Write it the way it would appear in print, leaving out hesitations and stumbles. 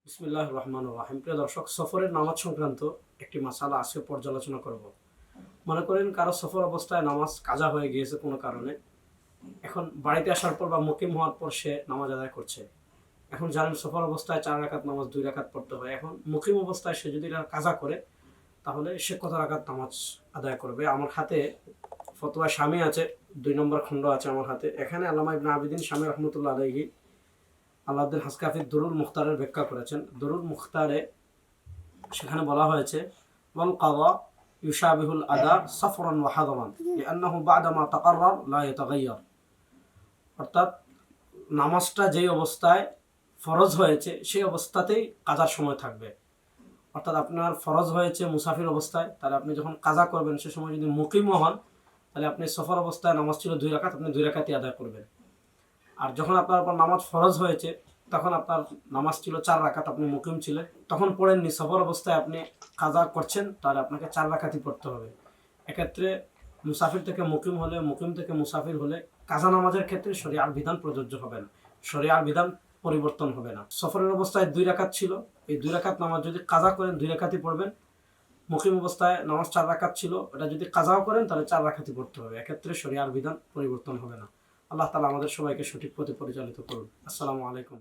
বিসমিল্লাহির রহমানির রহিম। প্রিয় দর্শক, সফরের নামাজ সংক্রান্ত একটি মাসালা আজকে পর্যালোচনা করব। মনে করেন কারো সফর অবস্থায় নামাজ কাজা হয়ে গিয়েছে কোনো কারণে, এখন বাড়িতে আসার পর বা মুকিম হওয়ার পর সে নামাজ আদায় করছে। এখন জানেন সফর অবস্থায় 4 রাকাত নামাজ 2 রাকাত পড়তে হয়। এখন মুকিম অবস্থায় সে যদি এটা কাজা করে তাহলে সে কত রাকাত নামাজ আদায় করবে? আমার হাতে ফতোয়া শামী আছে, 2 নম্বর খণ্ড আছে আমার হাতে। এখানে আল্লামা ইবনে আবিদিন শামী রহমতুল্লাহ আলাইহি আল্লাহদ্দিন হাসকাফির দুরুল মুখতারের ব্যাখ্যা করেছেন। দুরুল মুখতারে সেখানে বলা হয়েছে ওয়াল কাদা ইউশাবিহুল আদা সফরান ওয়া হাদরান লিআন্নাহু বা'দা মা তাকাররার লা ইয়াতাগায়্যার। অর্থাৎ নামাজটা যেই অবস্থায় ফরজ হয়েছে সেই অবস্থাতেই কাজার সময় থাকবে। অর্থাৎ আপনার ফরজ হয়েছে মুসাফির অবস্থায়, তাহলে আপনি যখন কাজা করবেন সে সময় যদি মুকিমও হন তাহলে আপনি সফর অবস্থায় নামাজ ছিল 2 রাকাত, আপনি 2 রাকাতই আদায় করবেন। আর যখন আপনার উপর নামাজ ফরজ হয়েছে তখন আপনার নামাজ ছিল 4 রাকাত, আপনি মুকিম ছিলেন, তখন পড়েননি, সফর অবস্থায় আপনি কাজা করছেন, তাহলে আপনাকে 4 রাকাতই পড়তে হবে। এক্ষেত্রে মুসাফির থেকে মুকিম হলে, মুকিম থেকে মুসাফির হলে কাজা নামাজের ক্ষেত্রে শরিয়ার বিধান প্রযোজ্য হবে না, শরিয়ার বিধান পরিবর্তন হবে না। সফরের অবস্থায় 2 রাকাত ছিল, এই 2 রাকাত নামাজ যদি কাজা করেন 2 রাকাতই পড়বেন। মুকিম অবস্থায় নামাজ 4 রাকাত ছিল, এটা যদি কাজাও করেন তাহলে 4 রাকাতই পড়তে হবে। এক্ষেত্রে শরিয়ার বিধান পরিবর্তন হবে না। আল্লাহ তাআলা আমাদের সবাইকে সঠিক পথে পরিচালিত করুন। আসসালামু আলাইকুম।